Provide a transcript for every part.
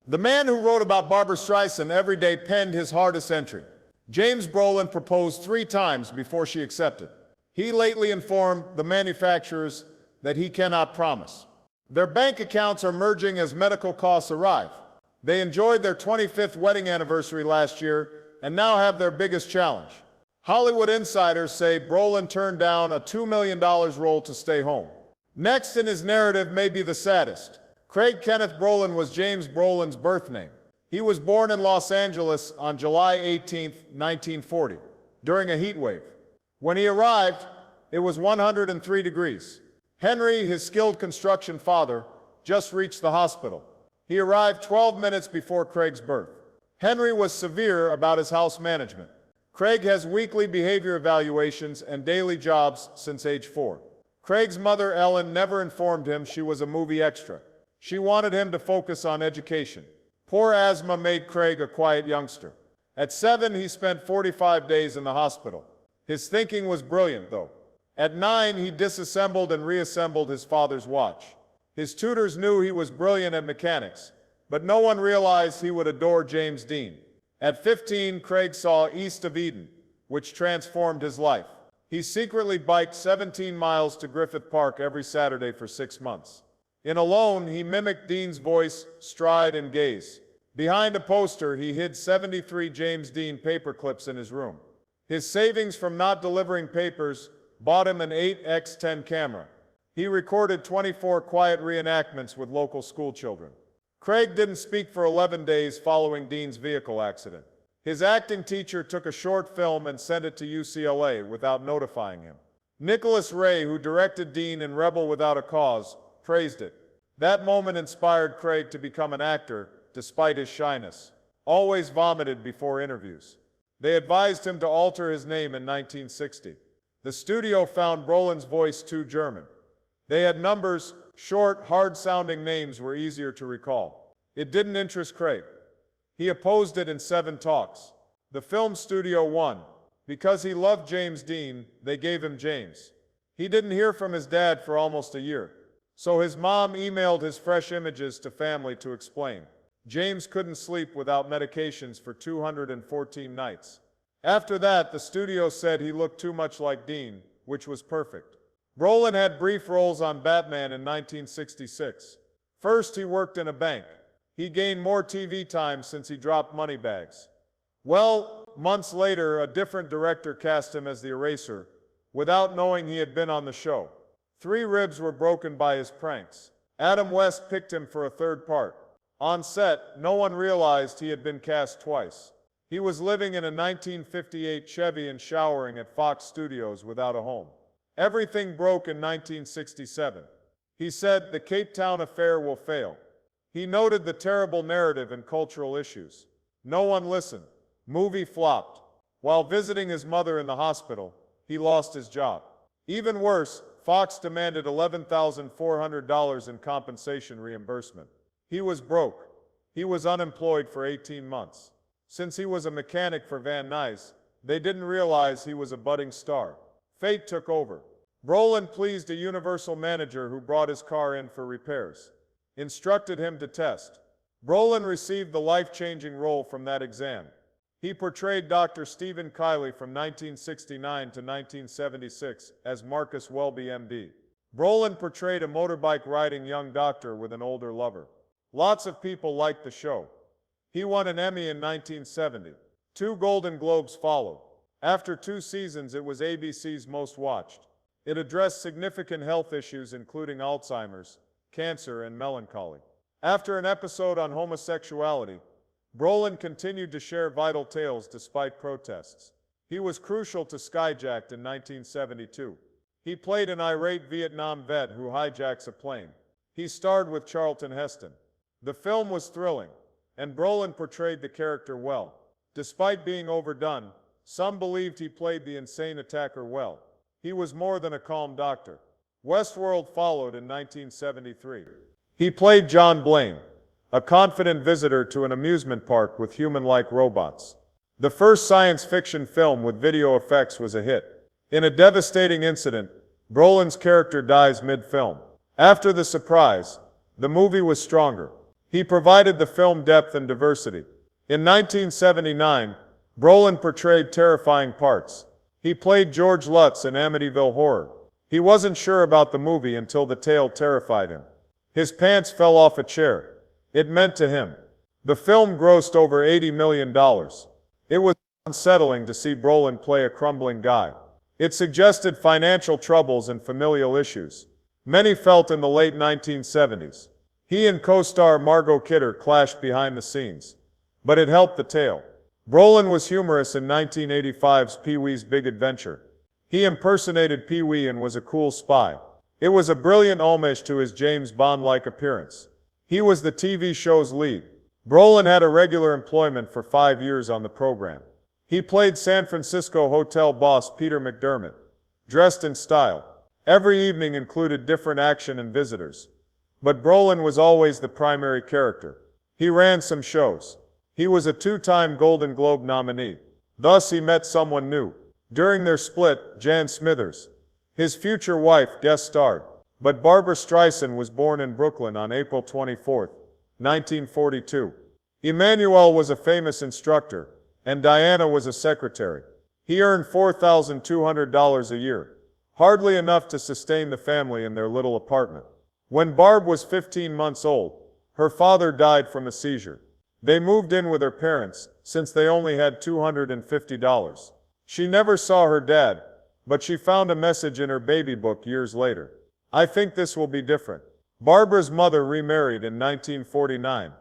The man who wrote about Barbra Streisand every day penned his hardest entry. James Brolin proposed 3 times before she accepted. He lately informed the manufacturers that he cannot promise. Their bank accounts are merging as medical costs arrive. They enjoyed their 25th wedding anniversary last year and now have their biggest challenge. Hollywood insiders say Brolin turned down a $2 million role to stay home. Next in his narrative may be the saddest. Craig Kenneth Brolin was James Brolin's birth name. He was born in Los Angeles on July 18, 1940, during a heat wave. When he arrived, it was 103 degrees. Henry, his skilled construction father, just reached the hospital. He arrived 12 minutes before Craig's birth. Henry was severe about his house management. Craig has weekly behavior evaluations and daily jobs since age 4. Craig's mother, Ellen, never informed him she was a movie extra. She wanted him to focus on education. Poor asthma made Craig a quiet youngster. At 7, he spent 45 days in the hospital. His thinking was brilliant, though. At 9, he disassembled and reassembled his father's watch. His tutors knew he was brilliant at mechanics, but no one realized he would adore James Dean. At 15, Craig saw East of Eden, which transformed his life. He secretly biked 17 miles to Griffith Park every Saturday for 6 months. In Alone, he mimicked Dean's voice, stride, and gaze. Behind a poster, he hid 73 James Dean paperclips in his room. His savings from not delivering papers bought him an 8x10 camera. He recorded 24 quiet reenactments with local schoolchildren. Craig didn't speak for 11 days following Dean's vehicle accident. His acting teacher took a short film and sent it to UCLA without notifying him. Nicholas Ray, who directed Dean in Rebel Without a Cause, praised it. That moment inspired Craig to become an actor, despite his shyness. Always vomited before interviews. They advised him to alter his name in 1960. The studio found Brolin's voice too German. They had numbers, short, hard-sounding names were easier to recall. It didn't interest Craig. He opposed it in 7 talks. The film studio won. Because he loved James Dean, they gave him James. He didn't hear from his dad for almost a year. So his mom emailed his fresh images to family to explain. James couldn't sleep without medications for 214 nights. After that, the studio said he looked too much like Dean, which was perfect. Brolin had brief roles on Batman in 1966. First, he worked in a bank. He gained more TV time since he dropped Moneybags. Well, months later, a different director cast him as the Eraser, without knowing he had been on the show. 3 ribs were broken by his pranks. Adam West picked him for a 3rd part. On set, no one realized he had been cast twice. He was living in a 1958 Chevy and showering at Fox Studios without a home. Everything broke in 1967. He said, "The Cape Town affair will fail." He noted the terrible narrative and cultural issues. No one listened. Movie flopped. While visiting his mother in the hospital, he lost his job. Even worse, Fox demanded $11,400 in compensation reimbursement. He was broke. He was unemployed for 18 months. Since he was a mechanic for Van Nuys, they didn't realize he was a budding star. Fate took over. Brolin pleased a Universal manager who brought his car in for repairs. Instructed him to test. Brolin received the life-changing role from that exam. He portrayed Dr. Stephen Kiley from 1969 to 1976 as Marcus Welby, MD. Brolin portrayed a motorbike-riding young doctor with an older lover. Lots of people liked the show. He won an Emmy in 1970. 2 Golden Globes followed. After 2 seasons, it was ABC's most watched. It addressed significant health issues including Alzheimer's, cancer, and melancholy. After an episode on homosexuality, Brolin continued to share vital tales despite protests. He was crucial to Skyjacked in 1972. He played an irate Vietnam vet who hijacks a plane. He starred with Charlton Heston. The film was thrilling, and Brolin portrayed the character well. Despite being overdone, some believed he played the insane attacker well. He was more than a calm doctor. Westworld followed in 1973. He played John Blaine, a confident visitor to an amusement park with human-like robots. The first science fiction film with video effects was a hit. In a devastating incident, Brolin's character dies mid-film. After the surprise, the movie was stronger. He provided the film depth and diversity. In 1979, Brolin portrayed terrifying parts. He played George Lutz in Amityville Horror. He wasn't sure about the movie until the tale terrified him. His pants fell off a chair. It meant to him. The film grossed over $80 million. It was unsettling to see Brolin play a crumbling guy. It suggested financial troubles and familial issues. Many felt in the late 1970s. He and co-star Margot Kidder clashed behind the scenes. But it helped the tale. Brolin was humorous in 1985's Pee-wee's Big Adventure. He impersonated Pee-wee and was a cool spy. It was a brilliant homage to his James Bond-like appearance. He was the TV show's lead. Brolin had a regular employment for 5 years on the program. He played San Francisco hotel boss Peter McDermott, dressed in style. Every evening included different action and visitors. But Brolin was always the primary character. He ran some shows. He was a 2-time Golden Globe nominee. Thus he met someone new. During their split, Jan Smithers, his future wife, guest starred. But Barbra Streisand was born in Brooklyn on April 24, 1942. Emmanuel was a famous instructor, and Diana was a secretary. He earned $4,200 a year, hardly enough to sustain the family in their little apartment. When Barb was 15 months old, her father died from a seizure. They moved in with her parents, since they only had $250. She never saw her dad, but she found a message in her baby book years later. I think this will be different. Barbra's mother remarried in 1949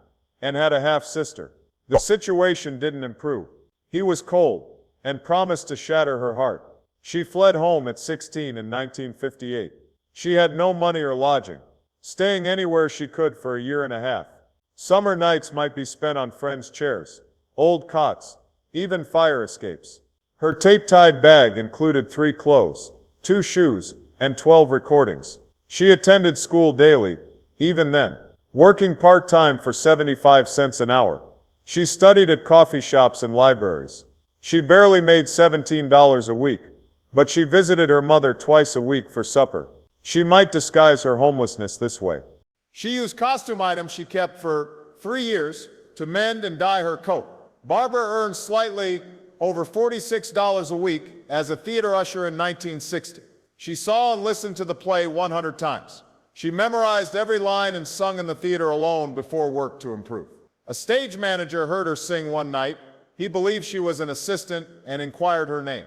and had a half-sister. The situation didn't improve. He was cold and promised to shatter her heart. She fled home at 16 in 1958. She had no money or lodging, staying anywhere she could for a year and a half. Summer nights might be spent on friends' chairs, old cots, even fire escapes. Her tape-tied bag included 3 clothes, 2 shoes, and 12 recordings. She attended school daily, even then, working part-time for 75 cents an hour. She studied at coffee shops and libraries. She barely made $17 a week, but she visited her mother twice a week for supper. She might disguise her homelessness this way. She used costume items she kept for 3 years to mend and dye her coat. Barbra earned slightly over $46 a week as a theater usher in 1960. She saw and listened to the play 100 times. She memorized every line and sung in the theater alone before work to improve. A stage manager heard her sing one night. He believed she was an assistant and inquired her name.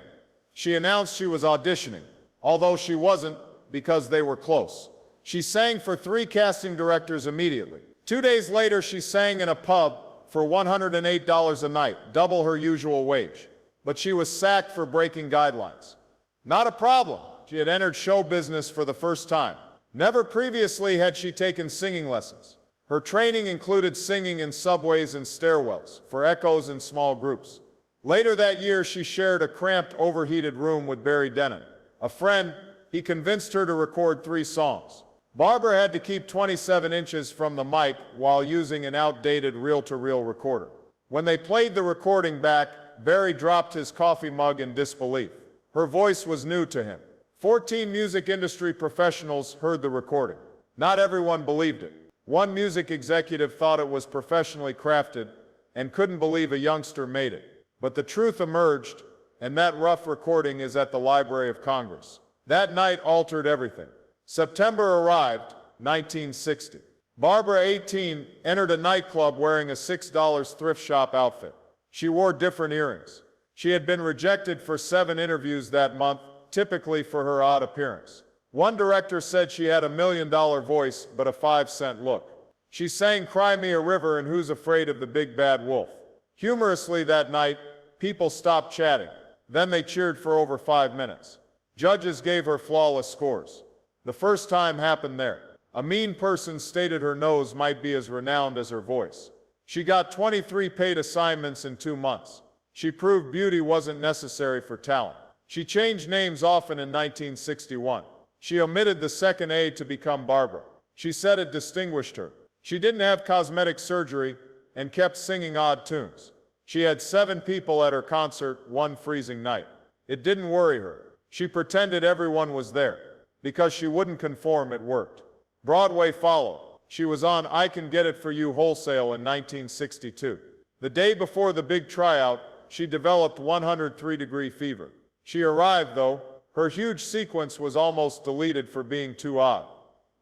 She announced she was auditioning, although she wasn't because they were close. She sang for 3 casting directors immediately. 2 days later, she sang in a pub for $108 a night, double her usual wage. But she was sacked for breaking guidelines. Not a problem. She had entered show business for the first time. Never previously had she taken singing lessons. Her training included singing in subways and stairwells, for echoes in small groups. Later that year, she shared a cramped, overheated room with Barry Dennen, a friend. He convinced her to record 3 songs. Barbra had to keep 27 inches from the mic while using an outdated reel-to-reel recorder. When they played the recording back, Barry dropped his coffee mug in disbelief. Her voice was new to him. 14 music industry professionals heard the recording. Not everyone believed it. One music executive thought it was professionally crafted and couldn't believe a youngster made it. But the truth emerged, and that rough recording is at the Library of Congress. That night altered everything. September arrived, 1960. Barbra, 18, entered a nightclub wearing a $6 thrift shop outfit. She wore different earrings. She had been rejected for 7 interviews that month, typically for her odd appearance. One director said she had a $1 million voice, but a 5-cent look. She sang Cry Me a River and Who's Afraid of the Big Bad Wolf. Humorously that night, people stopped chatting. Then they cheered for over 5 minutes. Judges gave her flawless scores. The first time happened there. A mean person stated her nose might be as renowned as her voice. She got 23 paid assignments in 2 months. She proved beauty wasn't necessary for talent. She changed names often in 1961. She omitted the second A to become Barbra. She said it distinguished her. She didn't have cosmetic surgery and kept singing odd tunes. She had 7 people at her concert one freezing night. It didn't worry her. She pretended everyone was there. Because she wouldn't conform, it worked. Broadway followed. She was on I Can Get It For You Wholesale in 1962. The day before the big tryout, she developed 103-degree fever. She arrived, though. Her huge sequence was almost deleted for being too odd.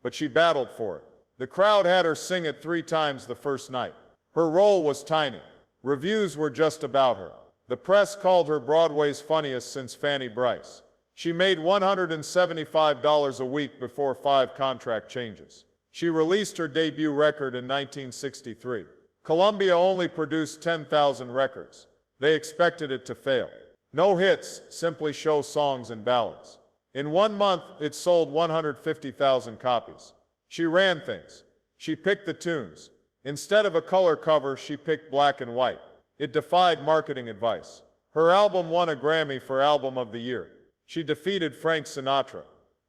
But she battled for it. The crowd had her sing it 3 times the first night. Her role was tiny. Reviews were just about her. The press called her Broadway's funniest since Fanny Brice. She made $175 a week before 5 contract changes. She released her debut record in 1963. Columbia only produced 10,000 records. They expected it to fail. No hits, simply show songs and ballads. In 1 month, it sold 150,000 copies. She ran things. She picked the tunes. Instead of a color cover, she picked black and white. It defied marketing advice. Her album won a Grammy for Album of the Year. She defeated Frank Sinatra.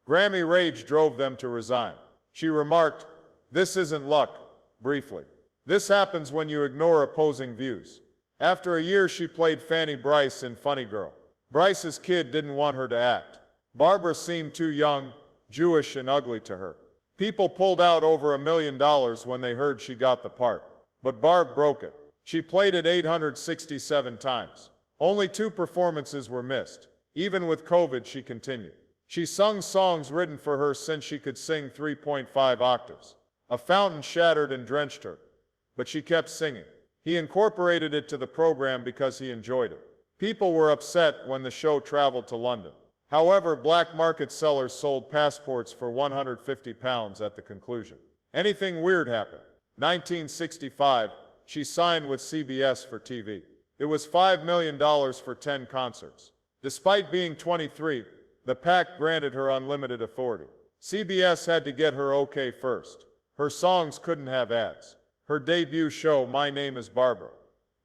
Grammy rage drove them to resign. She remarked, "This isn't luck," briefly. This happens when you ignore opposing views. After a year, she played Fanny Brice in Funny Girl. Brice's kid didn't want her to act. Barbra seemed too young, Jewish, and ugly to her. People pulled out over $1 million when they heard she got the part. But Barb broke it. She played it 867 times. Only 2 performances were missed. Even with COVID, she continued. She sung songs written for her since she could sing 3.5 octaves. A fountain shattered and drenched her, but she kept singing. He incorporated it to the program because he enjoyed it. People were upset when the show traveled to London. However, black market sellers sold passports for £150 at the conclusion. Anything weird happened. 1965, she signed with CBS for TV. It was $5 million for 10 concerts. Despite being 23, the pact granted her unlimited authority. CBS had to get her okay first. Her songs couldn't have ads. Her debut show, My Name is Barbra,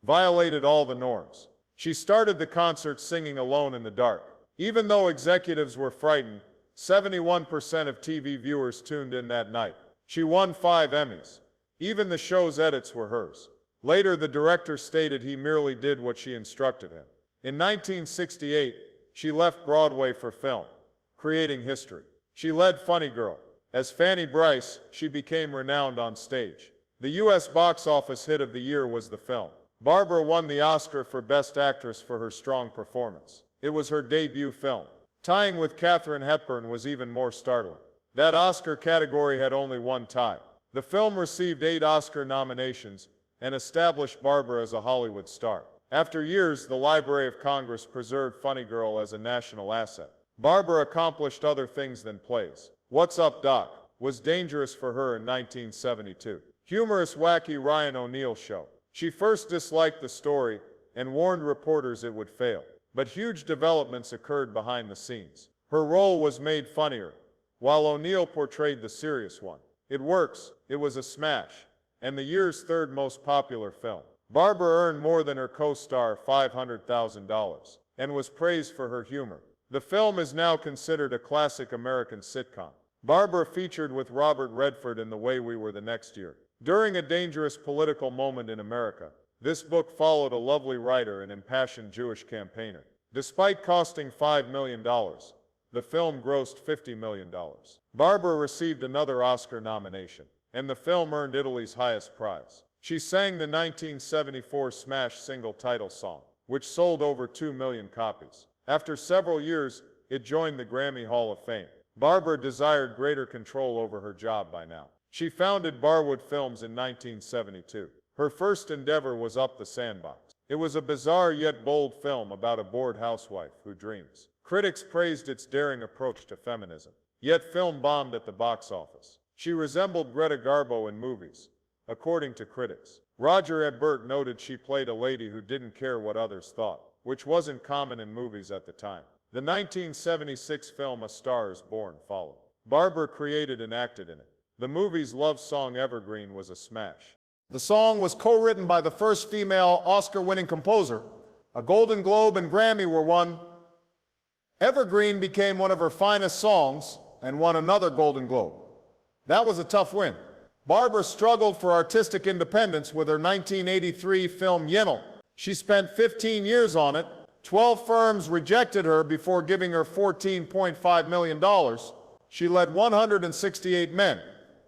violated all the norms. She started the concert singing Alone in the Dark. Even though executives were frightened, 71% of TV viewers tuned in that night. She won 5 Emmys. Even the show's edits were hers. Later, the director stated he merely did what she instructed him. In 1968, she left Broadway for film, creating history. She led Funny Girl. As Fanny Brice, she became renowned on stage. The U.S. box office hit of the year was the film. Barbra won the Oscar for Best Actress for her strong performance. It was her debut film. Tying with Katharine Hepburn was even more startling. That Oscar category had only 1 tie. The film received 8 Oscar nominations and established Barbra as a Hollywood star. After years, the Library of Congress preserved Funny Girl as a national asset. Barbra accomplished other things than plays. What's Up, Doc? Was dangerous for her in 1972. Humorous, wacky Ryan O'Neal show. She first disliked the story and warned reporters it would fail. But huge developments occurred behind the scenes. Her role was made funnier, while O'Neal portrayed the serious one. It works. It was a smash, and the year's 3rd most popular film. Barbra earned more than her co-star $500,000 and was praised for her humor. The film is now considered a classic American sitcom. Barbra featured with Robert Redford in The Way We Were the next year. During a dangerous political moment in America, this book followed a lovely writer and impassioned Jewish campaigner. Despite costing $5 million, the film grossed $50 million. Barbra received another Oscar nomination, and the film earned Italy's highest prize. She sang the 1974 smash single title song, which sold over 2 million copies. After several years, it joined the Grammy Hall of Fame. Barbra desired greater control over her job by now. She founded Barwood Films in 1972. Her first endeavor was Up the Sandbox. It was a bizarre yet bold film about a bored housewife who dreams. Critics praised its daring approach to feminism. Yet film bombed at the box office. She resembled Greta Garbo in movies, according to critics. Roger Ebert noted she played a lady who didn't care what others thought, which wasn't common in movies at the time. The 1976 film A Star is Born followed. Barbra created and acted in it. The movie's love song Evergreen was a smash. The song was co-written by the first female Oscar-winning composer. A Golden Globe and Grammy were won. Evergreen became one of her finest songs and won another Golden Globe. That was a tough win. Barbra struggled for artistic independence with her 1983 film Yentl. She spent 15 years on it. 12 firms rejected her before giving her $14.5 million. She led 168 men,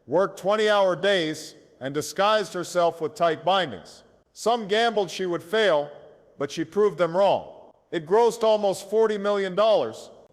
worked 20-hour days, and disguised herself with tight bindings. Some gambled she would fail, but she proved them wrong. It grossed almost $40 million.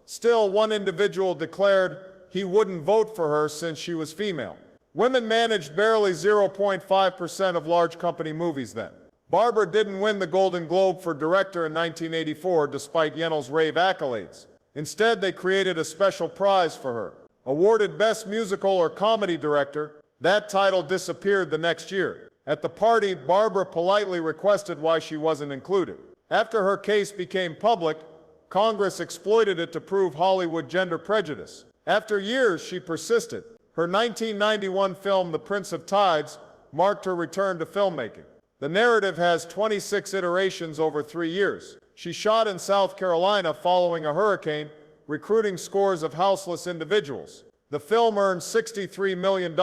Still, one individual declared he wouldn't vote for her since she was female. Women managed barely 0.5% of large company movies then. Barbra didn't win the Golden Globe for director in 1984 despite Yennell's rave accolades. Instead, they created a special prize for her. Awarded Best Musical or Comedy Director, that title disappeared the next year. At the party, Barbra politely requested why she wasn't included. After her case became public, Congress exploited it to prove Hollywood gender prejudice. After years, she persisted. Her 1991 film, The Prince of Tides, marked her return to filmmaking. The narrative has 26 iterations over 3 years. She shot in South Carolina following a hurricane, recruiting scores of houseless individuals. The film earned $63 million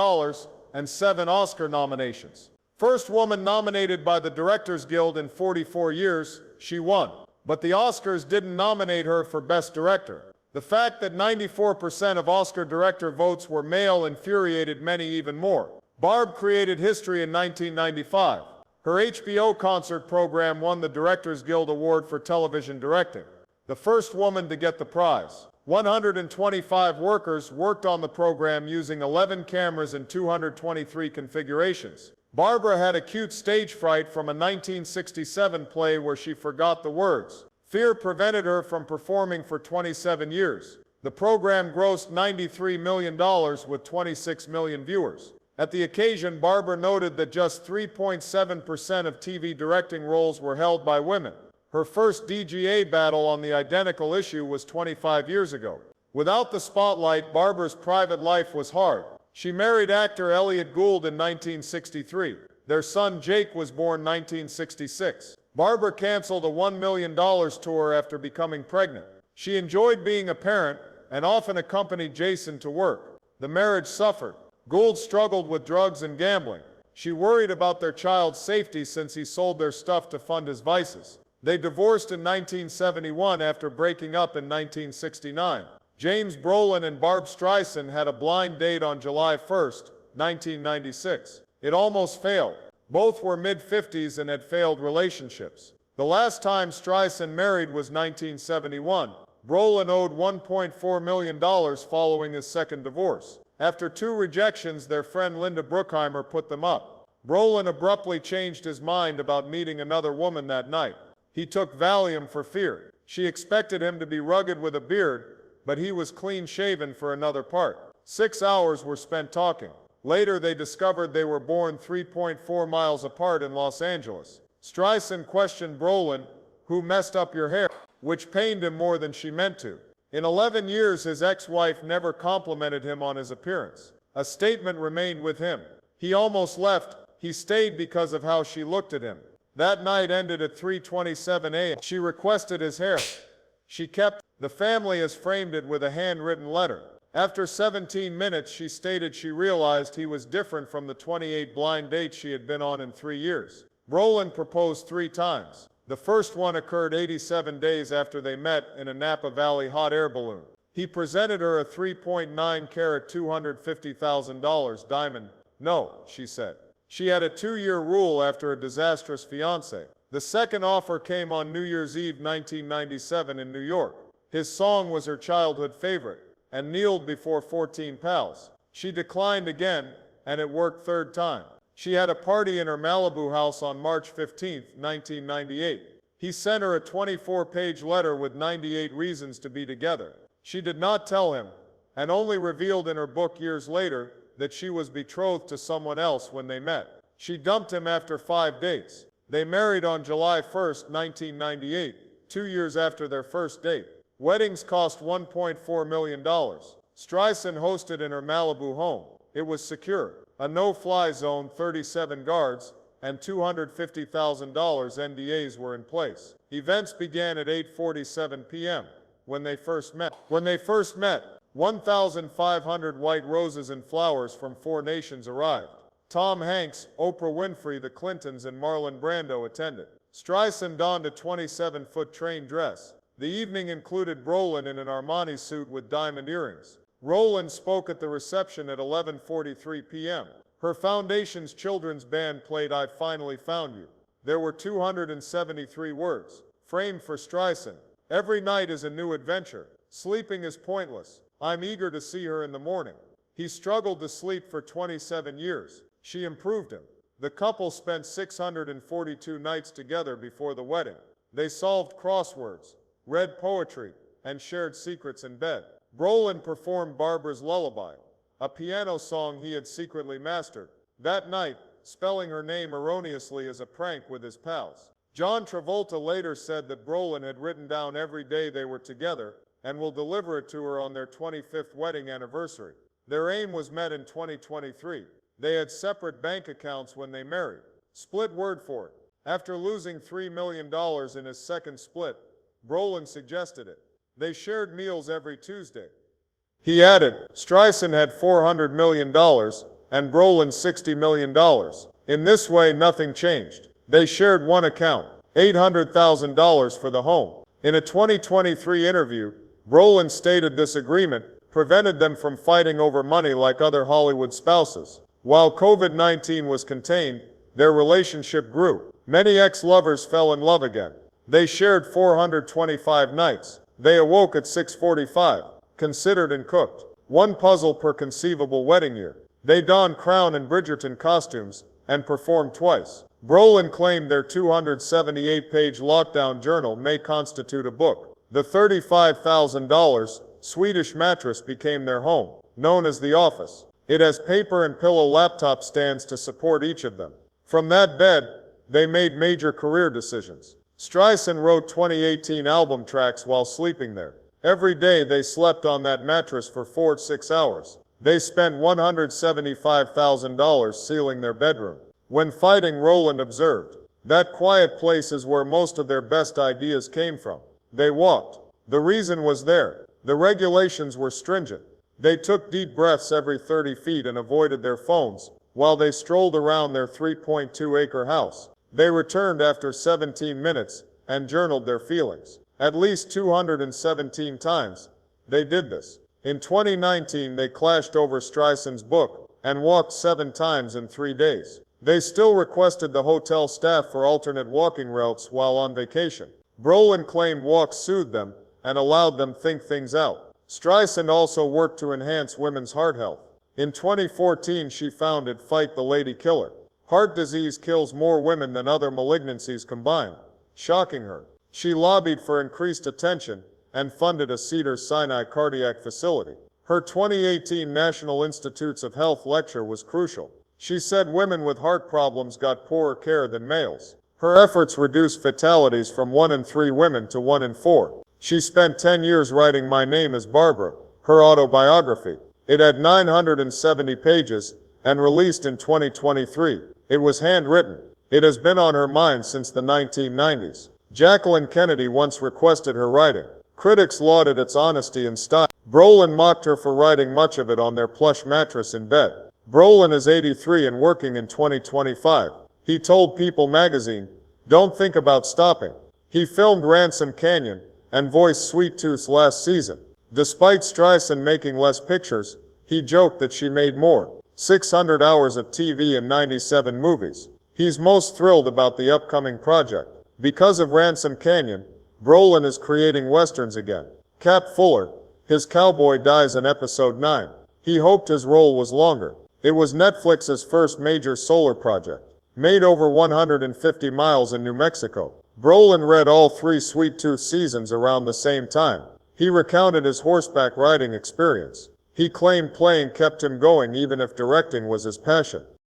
and 7 Oscar nominations. First woman nominated by the Directors Guild in 44 years, she won. But the Oscars didn't nominate her for Best Director. The fact that 94% of Oscar director votes were male infuriated many even more. Barb created history in 1995. Her HBO concert program won the Directors Guild Award for television directing. The first woman to get the prize. 125 workers worked on the program using 11 cameras and 223 configurations. Barbra had acute stage fright from a 1967 play where she forgot the words. Fear prevented her from performing for 27 years. The program grossed $93 million with 26 million viewers. At the occasion, Barbra noted that just 3.7% of TV directing roles were held by women. Her first DGA battle on the identical issue was 25 years ago. Without the spotlight, Barbra's private life was hard. She married actor Elliot Gould in 1963. Their son Jake was born 1966. Barbra canceled a $1 million tour after becoming pregnant. She enjoyed being a parent and often accompanied Jason to work. The marriage suffered. Gould struggled with drugs and gambling. She worried about their child's safety since he sold their stuff to fund his vices. They divorced in 1971 after breaking up in 1969. James Brolin and Barbra Streisand had a blind date on July 1, 1996. It almost failed. Both were mid-50s and had failed relationships. The last time Streisand married was 1971. Brolin owed $1.4 million following his second divorce. After 2 rejections, their friend Linda Bruckheimer put them up. Brolin abruptly changed his mind about meeting another woman that night. He took Valium for fear. She expected him to be rugged with a beard, but he was clean-shaven for another part. 6 hours were spent talking. Later, they discovered they were born 3.4 miles apart in Los Angeles. Streisand questioned Brolin, "Who messed up your hair?" which pained him more than she meant to. In 11 years, his ex-wife never complimented him on his appearance. A statement remained with him. He almost left. He stayed because of how she looked at him. That night ended at 3:27 a.m. She requested his hair. She kept. The family has framed it with a handwritten letter. After 17 minutes, she stated she realized he was different from the 28 blind dates she had been on in 3 years. Brolin proposed 3 times. The first one occurred 87 days after they met in a Napa Valley hot air balloon. He presented her a 3.9-carat $250,000 diamond. "No," she said. She had a 2-year rule after a disastrous fiancé. The second offer came on New Year's Eve 1997 in New York. His song was her childhood favorite, and kneeled before 14 pals. She declined again, and it worked 3rd time. She had a party in her Malibu house on March 15, 1998. He sent her a 24-page letter with 98 reasons to be together. She did not tell him, and only revealed in her book years later that she was betrothed to someone else when they met. She dumped him after 5 dates. They married on July 1, 1998, 2 years after their first date. Weddings cost $1.4 million. Streisand hosted in her Malibu home. It was secure. A no-fly zone, 37 guards, and $250,000 NDAs were in place. Events began at 8:47 p.m. When they first met, 1,500 white roses and flowers from 4 nations arrived. Tom Hanks, Oprah Winfrey, the Clintons, and Marlon Brando attended. Streisand donned a 27-foot train dress. The evening included Brolin in an Armani suit with diamond earrings. Brolin spoke at the reception at 11:43 p.m. Her foundation's children's band played I Finally Found You. There were 273 words, framed for Streisand. Every night is a new adventure. Sleeping is pointless. I'm eager to see her in the morning. He struggled to sleep for 27 years. She improved him. The couple spent 642 nights together before the wedding. They solved crosswords, read poetry, and shared secrets in bed. Brolin performed Barbra's Lullaby, a piano song he had secretly mastered. That night, spelling her name erroneously as a prank with his pals. John Travolta later said that Brolin had written down every day they were together and will deliver it to her on their 25th wedding anniversary. Their aim was met in 2023. They had separate bank accounts when they married. Split word for it. After losing $3 million in his second split, Brolin suggested it. They shared meals every Tuesday. He added, Streisand had $400 million and Brolin $60 million. In this way, nothing changed. They shared one account, $800,000 for the home. In a 2023 interview, Brolin stated this agreement prevented them from fighting over money like other Hollywood spouses. While COVID-19 was contained, their relationship grew. Many ex-lovers fell in love again. They shared 425 nights. They awoke at 6:45, considered and cooked. One puzzle per conceivable wedding year. They donned Crown and Bridgerton costumes and performed twice. Brolin claimed their 278-page lockdown journal may constitute a book. The $35,000 Swedish mattress became their home, known as the office. It has paper and pillow laptop stands to support each of them. From that bed, they made major career decisions. Streisand wrote 2018 album tracks while sleeping there. Every day they slept on that mattress for 4 to 6 hours. They spent $175,000 sealing their bedroom. When fighting, Roland observed, that quiet place is where most of their best ideas came from. They walked. The reason was there. The regulations were stringent. They took deep breaths every 30 feet and avoided their phones while they strolled around their 3.2-acre house. They returned after 17 minutes and journaled their feelings. At least 217 times, they did this. In 2019, they clashed over Streisand's book and walked 7 times in 3 days. They still requested the hotel staff for alternate walking routes while on vacation. Brolin claimed walks soothed them and allowed them think things out. Streisand also worked to enhance women's heart health. In 2014, she founded Fight the Lady Killer. Heart disease kills more women than other malignancies combined, shocking her. She lobbied for increased attention and funded a Cedars-Sinai cardiac facility. Her 2018 National Institutes of Health lecture was crucial. She said women with heart problems got poorer care than males. Her efforts reduced fatalities from 1 in 3 women to 1 in 4. She spent 10 years writing My Name is Barbra, her autobiography. It had 970 pages and released in 2023. It was handwritten. It has been on her mind since the 1990s. Jacqueline Kennedy once requested her writing. Critics lauded its honesty and style. Brolin mocked her for writing much of it on their plush mattress in bed. Brolin is 83 and working in 2025. He told People magazine, "Don't think about stopping." He filmed Ransom Canyon and voiced Sweet Tooth's last season. Despite Streisand making less pictures, he joked that she made more. 600 hours of TV and 97 movies. He's most thrilled about the upcoming project. Because of Ransom Canyon, Brolin is creating westerns again. Cap Fuller, his cowboy, dies in episode 9. He hoped his role was longer. It was Netflix's first major solar project. Made over 150 miles in New Mexico. Brolin read all 3 Sweet Tooth seasons around the same time. He recounted his horseback riding experience. He claimed playing kept him going even if directing was his passion.